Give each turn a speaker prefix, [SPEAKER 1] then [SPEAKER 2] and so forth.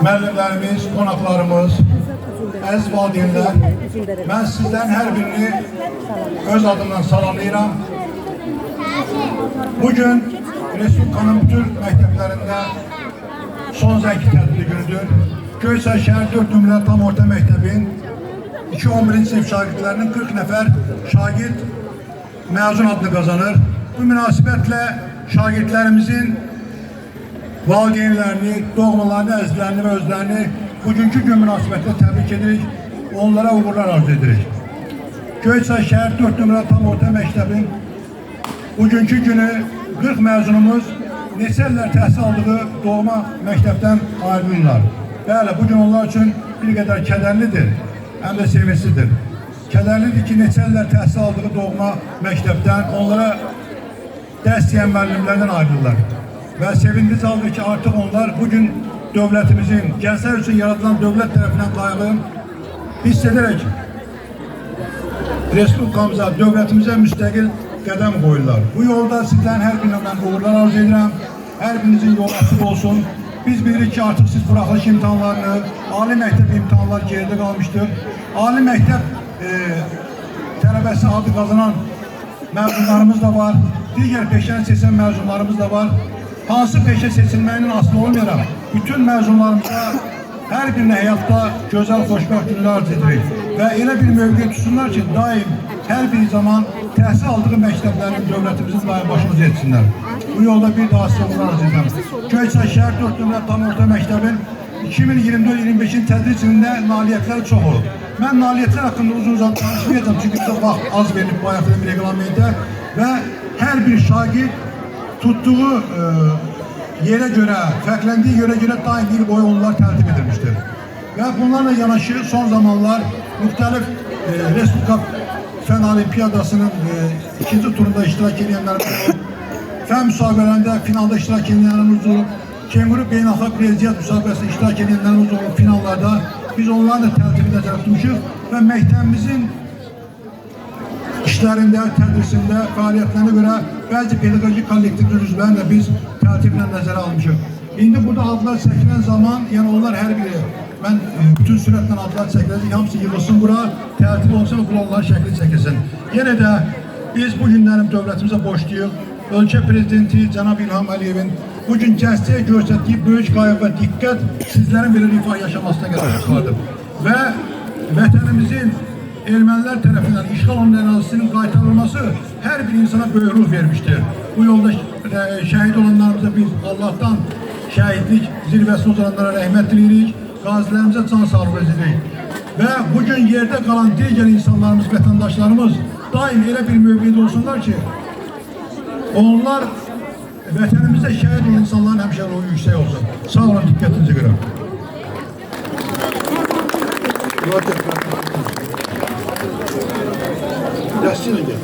[SPEAKER 1] müəllimlərimiz, qonaqlarımız, əziz valideynlər, mən sizdən hər birini öz adımdan salamlayıram. Bugün Respublikanın bütün məktəblərində son zəngi tədbiri günüdür. Göyçay şəhər 4 nömrəli tam orta məktəbin 2-11-ci sinif şagirdlərinin 40 nəfər şagird məzun adını qazanır. Bu münasibətlə şagirdlərimizin valideynlərini, doğmalarını, əzizlərini və özlərini bugünkü gün münasibətlə təbrik edirik, onlara uğurlar arzu edirik. Göyçay şəhər 4 nömrəli tam orta məktəbin bugünkü günü 40 məzunumuz neçə illər təhsil aldığı doğma məktəbdən ayrılırlar. Bəli, bugün onlar üçün bir qədər kədərlidir, həm də sevinclidir. Kədərlidir ki, neçə illər təhsil aldığı doğma məktəbdən onlara dərs deyən müəllimlərdən ayrılırlar. Və sevindirici haldır ki, artıq onlar bugün dövlətimizin, gənclər üçün yaradılan dövlət tərəfindən qayğını hiss edərək Respublikamıza, dövlətimizə müstəqil qədəm qoyurlar. Bu yolda sizdən hər birinə mən uğurlar arzu edirəm. Hər birinizin yolu açıq olsun. Biz bilirik ki, artıq siz buraxılış imtahanlarını, ali məktəb imtahanları geridə qalmışdır. Ali məktəb tələbəsi adı qazanan məzunlarımız da var. Digər peşəni seçən məzunlarımız da var. Hansı peşə seçilməyinin asılı olmayaraq, bütün məzunlarımıza hər birinə həyatda gözəl, xoşbəxt günlər arzu edirik. Və elə bir mövqe tutsunlar ki, daim hər bir zaman təhsil aldığı məktəblərin dövlətimizin daim başımıza etsinlər. Bu yolda bir daha sizə uğurlar arzu edirəm. Göyçay şəhər 4 nömrəli tam orta məktəbin 2024-25-ci tədris ilində nailiyyətləri çox olur. Mən nailiyyətlər haqqında uzun danışmayacağım, çünki bizə vaxt az verilib bu ayaqda bir reglamentə və hər bir şagird tutduğu yerə görə, fərqləndiyi yerə görə daim il boyu onlar tərtib edilmişdir. Və bunlarla yanaşı son zamanlar müxtəlif Respublika Fen Olimpiyadasının ikinci turunda iştirak edenlərimiz olub, fen müsabiqələrində finalda iştirak edenlərimiz olub, Kenguru Beynəlxalq Riyaziyyat müsabiqəsində iştirak edenlərimiz olub finallarda. Biz onların da tərtibi nəzərdə tutmuşuq və məktəbimizin işlərində, tədrisində, fəaliyyətlərine görə bəzi pedagojik kollektivin üzvlərini də biz tərtiblə nəzərə almışıq. İndi burada adlar çəkilən zaman, yəni onlar hər biri, mən bütün sürətlə adlar çəkiləcək, hamısı yığılsın bura, tərtib olsun və onların şəkli çəkilsin. Yenə də biz bu günlərim dövlətimizə borcluyuq. Ölkə Prezidenti Cənab İlham Əliyevin bugün gəncliyə göstərdiyi böyük qayğı və diqqət sizlərin belə rifah yaşamasına qədər çıxardır. Və vətənimizin ermənilər tərəfindən işğal olunan ərazisinin qaytarılması hər bir insana böyük ruh vermişdir. Bu yolda şəhid olanlarımıza biz Allah'tan şəhidlik zirvəsində uzananlara rəhmət diləyirik, qazilərimizə can sağlığı edirik. Və bugün yerdə qalan digər insanlarımız, vətəndaşlarımız daim elə bir mövqedə olsunlar ki, onlar vətənimizdə şəhid olan insanların həmişə ruhu yüksək olsun. Sağ olun, diqqətinizi görə. Dəstəyə gəl.